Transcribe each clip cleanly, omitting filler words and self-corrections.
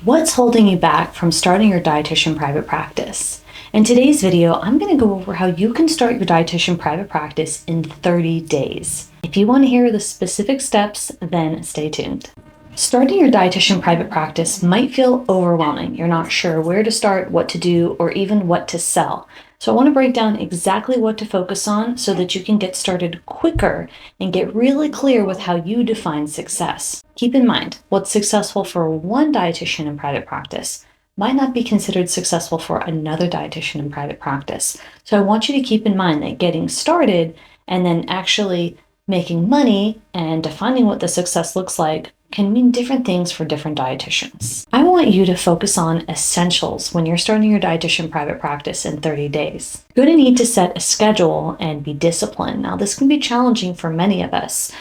What's holding you back from starting your dietitian private practice? In today's video, I'm going to go over how you can start your dietitian private practice in 30 days. If you want to hear the specific steps, then stay tuned. Starting your dietitian private practice might feel overwhelming. You're not sure where to start, what to do, or even what to sell. So I want to break down exactly what to focus on so that you can get started quicker and get really clear with how you define success. Keep in mind, what's successful for one dietitian in private practice might not be considered successful for another dietitian in private practice. So I want you to keep in mind that getting started and then actually making money and defining what the success looks like can mean different things for different dietitians. I want you to focus on essentials when you're starting your dietitian private practice in 30 days. You're going to need to set a schedule and be disciplined. Now, this can be challenging for many of us.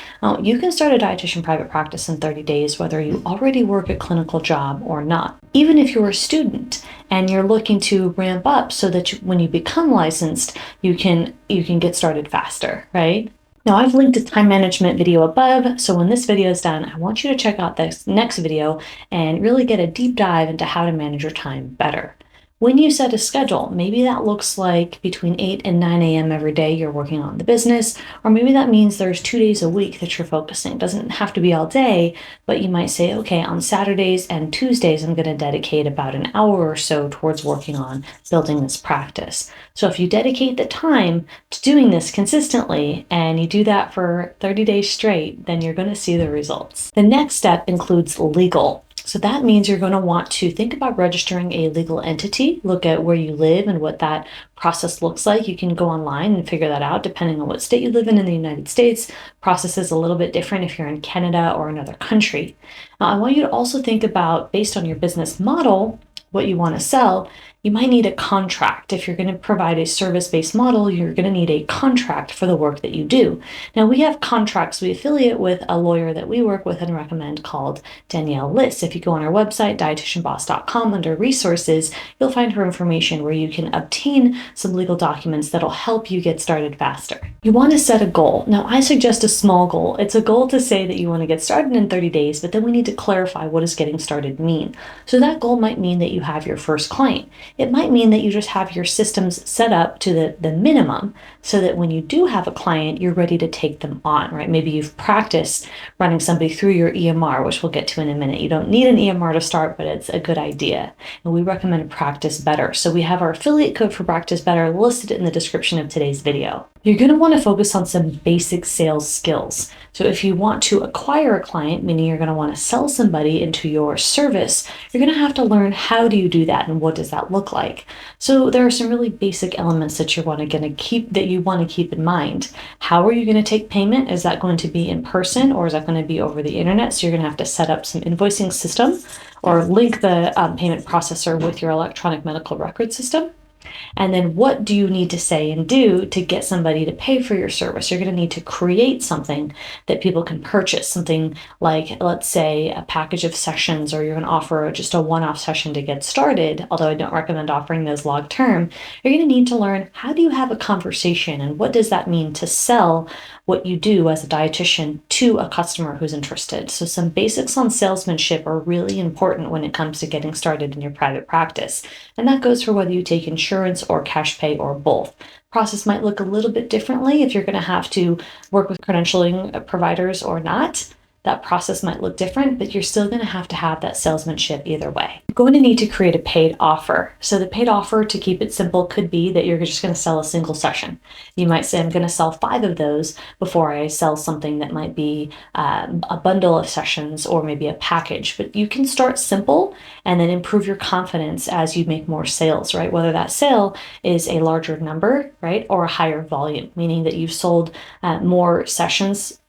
You can start a dietitian private practice in 30 days, whether you already work a clinical job or not. Even if you're a student and you're looking to ramp up so that when you become licensed, you can get started faster, right? Now, I've linked a time management video above, so when this video is done, I want you to check out this next video and really get a deep dive into how to manage your time better. When you set a schedule, maybe that looks like between 8 and 9 a.m. every day you're working on the business, or maybe that means there's 2 days a week that you're focusing. It doesn't have to be all day, but you might say, okay, on Saturdays and Tuesdays, I'm going to dedicate about an hour or so towards working on building this practice. So if you dedicate the time to doing this consistently and you do that for 30 days straight, then you're going to see the results. The next step includes legal. So that means you're going to want to think about registering a legal entity, look at where you live and what that process looks like. You can go online and figure that out depending on what state you live in the United States. Process is a little bit different if you're in Canada or another country. I want you to also think about, based on your business model, what you want to sell. You might need a contract. If you're going to provide a service-based model, you're going to need a contract for the work that you do. Now, we have contracts. We affiliate with a lawyer that we work with and recommend called Danielle Liss. If you go on our website, dietitianboss.com, under resources, you'll find her information where you can obtain some legal documents that'll help you get started faster. You want to set a goal. Now, I suggest a small goal. It's a goal to say that you want to get started in 30 days, but then we need to clarify what does getting started mean. So that goal might mean that you have your first client. It might mean that you just have your systems set up to the minimum so that when you do have a client, you're ready to take them on, right? Maybe you've practiced running somebody through your EMR, which we'll get to in a minute. You don't need an EMR to start, but it's a good idea. And we recommend Practice Better. So we have our affiliate code for Practice Better listed in the description of today's video. You're going to want to focus on some basic sales skills. So if you want to acquire a client, meaning you're going to want to sell somebody into your service, you're going to have to learn how do you do that and what does that look like. So there are some really basic elements that you want to keep in mind. How are you going to take payment? Is that going to be in person or is that going to be over the internet? So you're going to have to set up some invoicing system or link the payment processor with your electronic medical record system. And then what do you need to say and do to get somebody to pay for your service? You're going to need to create something that people can purchase, something like, let's say, a package of sessions, or you're going to offer just a one-off session to get started, although I don't recommend offering those long-term. You're going to need to learn, how do you have a conversation and what does that mean to sell what you do as a dietitian to a customer who's interested. So some basics on salesmanship are really important when it comes to getting started in your private practice. And that goes for whether you take insurance or cash pay or both. Process might look a little bit differently if you're going to have to work with credentialing providers or not. That process might look different, but you're still going to have that salesmanship either way. You're going to need to create a paid offer. So the paid offer, to keep it simple, could be that you're just going to sell a single session. You might say, I'm going to sell 5 of those before I sell something that might be a bundle of sessions or maybe a package. But you can start simple and then improve your confidence as you make more sales, right? Whether that sale is a larger number, right, or a higher volume, meaning that you've sold more sessions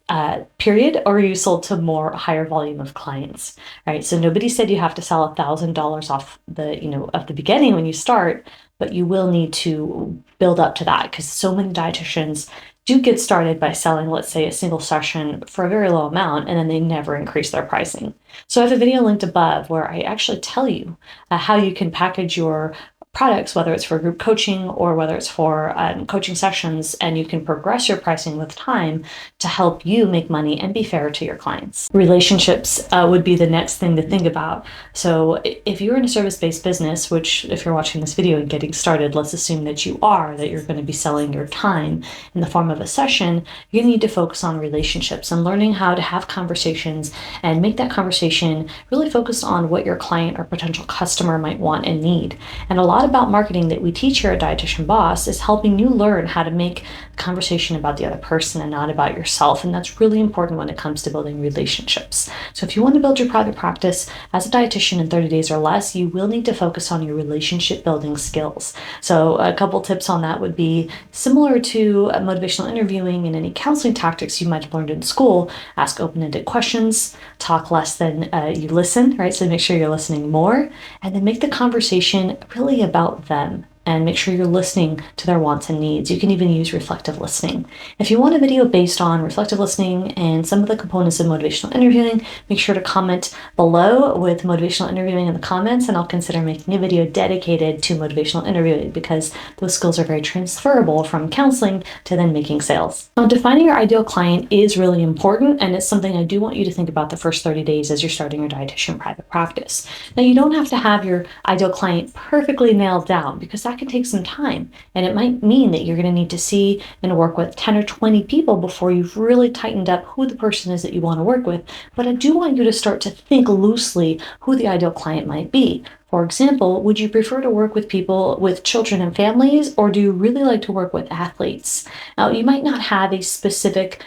period, or you sold to more higher volume of clients, right? So nobody said you have to sell $1,000 off of the beginning when you start, but you will need to build up to that because so many dietitians do get started by selling, let's say, a single session for a very low amount, and then they never increase their pricing. So I have a video linked above where I actually tell you how you can package your products, whether it's for group coaching or whether it's for coaching sessions, and you can progress your pricing with time to help you make money and be fair to your clients. Relationships would be the next thing to think about. So if you're in a service-based business, which if you're watching this video and getting started, let's assume that you are, that you're going to be selling your time in the form of a session, you need to focus on relationships and learning how to have conversations and make that conversation really focused on what your client or potential customer might want and need. And a lot about marketing that we teach here at Dietitian Boss is helping you learn how to make conversation about the other person and not about yourself. And that's really important when it comes to building relationships. So if you want to build your private practice as a dietitian in 30 days or less, you will need to focus on your relationship building skills. So a couple tips on that would be similar to motivational interviewing and any counseling tactics you might have learned in school. Ask open-ended questions, talk less than you listen, right? So make sure you're listening more, and then make the conversation really about them. And make sure you're listening to their wants and needs. You can even use reflective listening. If you want a video based on reflective listening and some of the components of motivational interviewing, make sure to comment below with motivational interviewing in the comments, and I'll consider making a video dedicated to motivational interviewing because those skills are very transferable from counseling to then making sales. Now, defining your ideal client is really important, and it's something I do want you to think about the first 30 days as you're starting your dietitian private practice. Now, you don't have to have your ideal client perfectly nailed down because that can take some time, and it might mean that you're going to need to see and work with 10 or 20 people before you've really tightened up who the person is that you want to work with. But I do want you to start to think loosely who the ideal client might be. For example, would you prefer to work with people with children and families, or do you really like to work with athletes? Now, you might not have a specific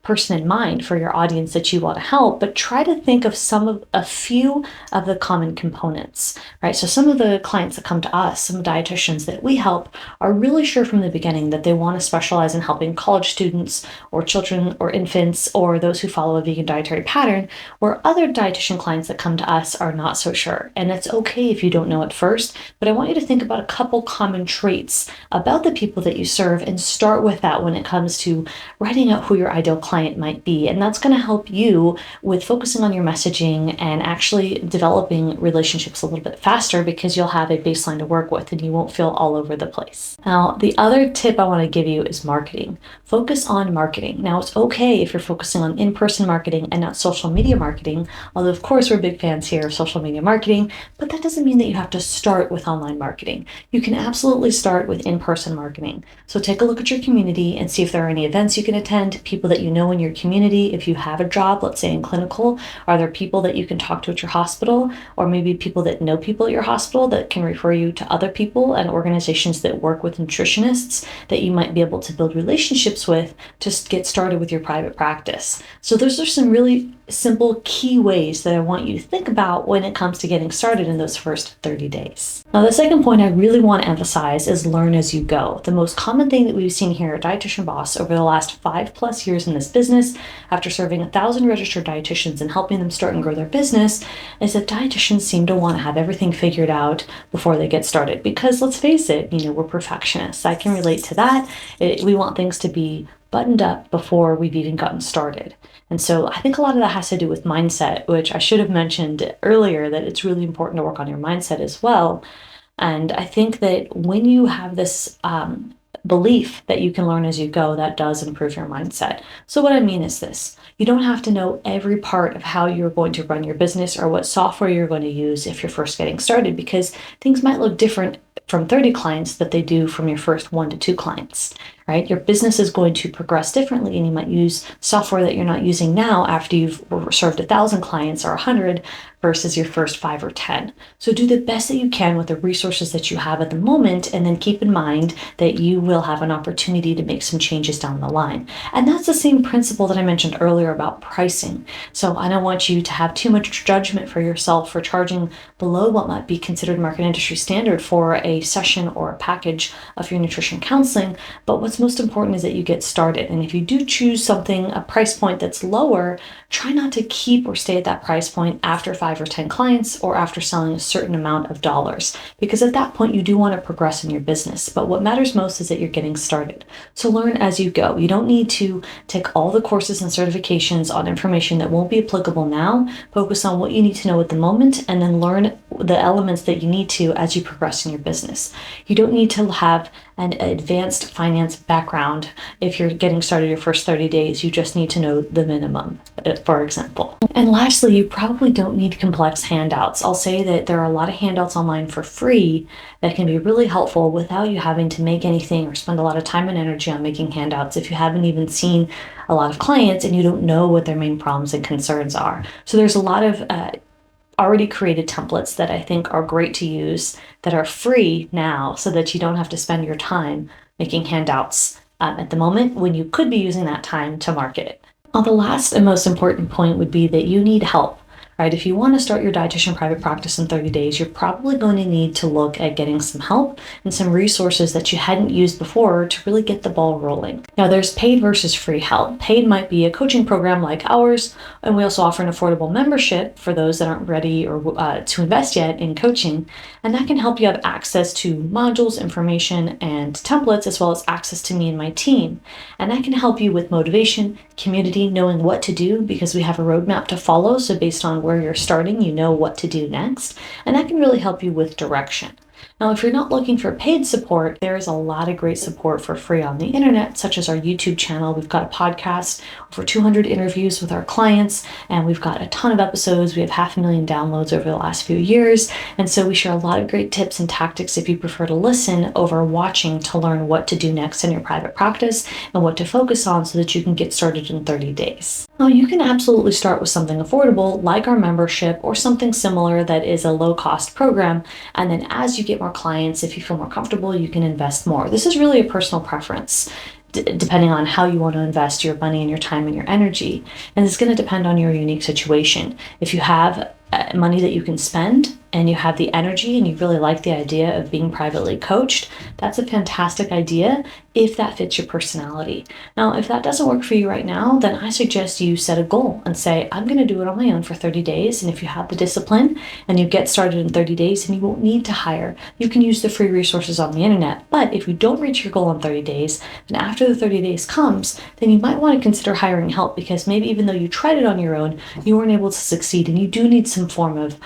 person in mind for your audience that you want to help, but try to think of a few of the common components, right? So some of the clients that come to us, some dietitians that we help, are really sure from the beginning that they want to specialize in helping college students or children or infants or those who follow a vegan dietary pattern, where other dietitian clients that come to us are not so sure. And it's okay if you don't know at first, but I want you to think about a couple common traits about the people that you serve and start with that when it comes to writing out who your ideal client might be. And that's going to help you with focusing on your messaging and actually developing relationships a little bit faster because you'll have a baseline to work with and you won't feel all over the place. Now, the other tip I want to give you is marketing. Focus on marketing. Now, it's okay if you're focusing on in-person marketing and not social media marketing, although of course we're big fans here of social media marketing, but that doesn't mean that you have to start with online marketing. You can absolutely start with in-person marketing. So take a look at your community and see if there are any events you can attend, people that you know in your community. If you have a job, let's say in clinical, are there people that you can talk to at your hospital, or maybe people that know people at your hospital that can refer you to other people and organizations that work with nutritionists that you might be able to build relationships with to get started with your private practice. So those are some really simple key ways that I want you to think about when it comes to getting started in those first 30 days. Now, the second point I really want to emphasize is learn as you go. The most common thing that we've seen here at Dietitian Boss over the last 5+ years in this business, after serving 1,000 registered dietitians and helping them start and grow their business, is that dietitians seem to want to have everything figured out before they get started. Because let's face it, we're perfectionists. I can relate to that. We want things to be buttoned up before we've even gotten started. And so I think a lot of that has to do with mindset, which I should have mentioned earlier, that it's really important to work on your mindset as well. And I think that when you have this belief that you can learn as you go, that does improve your mindset. So what I mean is this: you don't have to know every part of how you're going to run your business or what software you're going to use if you're first getting started, because things might look different from 30 clients that they do from your first 1 to 2 clients, right? Your business is going to progress differently, and you might use software that you're not using now after you've served 1,000 clients or 100 versus your first 5 or 10. So do the best that you can with the resources that you have at the moment, and then keep in mind that you will have an opportunity to make some changes down the line. And that's the same principle that I mentioned earlier about pricing. So I don't want you to have too much judgment for yourself for charging below what might be considered market industry standard for a session or a package of your nutrition counseling. But what's most important is that you get started. And if you do choose a price point that's lower, try not to keep or stay at that price point after 5 or 10 clients or after selling a certain amount of dollars, because at that point you do want to progress in your business. But what matters most is that you're getting started. So learn as you go. You don't need to take all the courses and certifications on information that won't be applicable now. Focus on what you need to know at the moment, and then learn the elements that you need to as you progress in your business. You don't need to have an advanced finance background if you're getting started your first 30 days. You just need to know the minimum, for example. And lastly, you probably don't need complex handouts. I'll say that there are a lot of handouts online for free that can be really helpful without you having to make anything or spend a lot of time and energy on making handouts if you haven't even seen a lot of clients and you don't know what their main problems and concerns are. So there's a lot of already created templates that I think are great to use that are free now so that you don't have to spend your time making handouts at the moment when you could be using that time to market it. Now, the last and most important point would be that you need help. Right? If you want to start your dietitian private practice in 30 days, you're probably going to need to look at getting some help and some resources that you hadn't used before to really get the ball rolling. Now, there's paid versus free help. Paid might be a coaching program like ours, and we also offer an affordable membership for those that aren't ready or to invest yet in coaching, and that can help you have access to modules, information, and templates, as well as access to me and my team. And that can help you with motivation, community, knowing what to do because we have a roadmap to follow. So based on where you're starting, you know what to do next, and that can really help you with direction. Now, if you're not looking for paid support, there is a lot of great support for free on the internet, such as our YouTube channel. We've got a podcast, over 200 interviews with our clients, and we've got a ton of episodes. We have 500,000 downloads over the last few years, and so we share a lot of great tips and tactics if you prefer to listen over watching to learn what to do next in your private practice and what to focus on so that you can get started in 30 days. Now, you can absolutely start with something affordable like our membership or something similar that is a low-cost program, and then as you get more clients, if you feel more comfortable, you can invest more. This is really a personal preference, depending on how you want to invest your money and your time and your energy. And it's going to depend on your unique situation. If you have money that you can spend and you have the energy and you really like the idea of being privately coached, that's a fantastic idea if that fits your personality. Now, if that doesn't work for you right now, then I suggest you set a goal and say, I'm going to do it on my own for 30 days. And if you have the discipline and you get started in 30 days, and you won't need to hire, you can use the free resources on the internet. But if you don't reach your goal in 30 days, then after the 30 days comes, then you might want to consider hiring help, because maybe even though you tried it on your own, you weren't able to succeed, and you do need some form of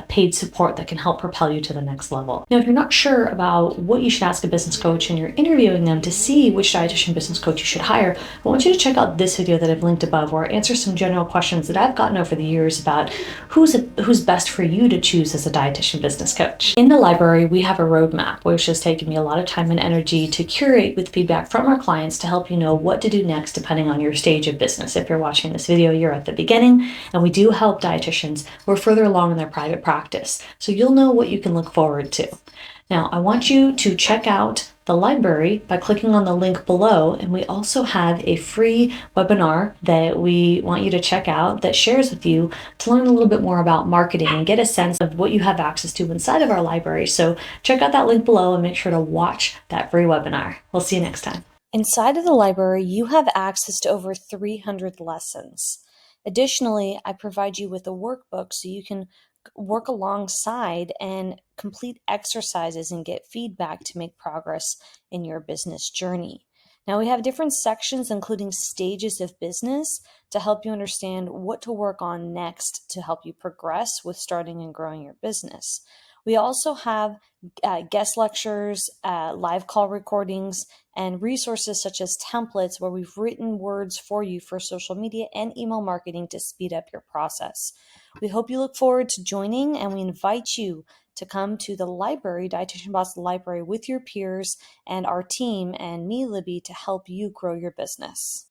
paid support that can help propel you to the next level. Now, if you're not sure about what you should ask a business coach and you're interviewing them to see which dietitian business coach you should hire, I want you to check out this video that I've linked above, where I answer some general questions that I've gotten over the years about who's best for you to choose as a dietitian business coach. In the library, we have a roadmap, which has taken me a lot of time and energy to curate with feedback from our clients to help you know what to do next depending on your stage of business. If you're watching this video, you're at the beginning, and we do help dietitians who are further along in their private practice, so you'll know what you can look forward to. Now, I want you to check out the library by clicking on the link below, and we also have a free webinar that we want you to check out that shares with you to learn a little bit more about marketing and get a sense of what you have access to inside of our library. So check out that link below and make sure to watch that free webinar. We'll see you next time. Inside of the library, you have access to over 300 lessons. Additionally, I provide you with a workbook so you can work alongside and complete exercises and get feedback to make progress in your business journey. Now, we have different sections, including stages of business, to help you understand what to work on next to help you progress with starting and growing your business. We also have guest lectures, live call recordings, and resources such as templates where we've written words for you for social media and email marketing to speed up your process. We hope you look forward to joining, and we invite you to come to the library, Dietitian Boss Library, with your peers and our team and me, Libby, to help you grow your business.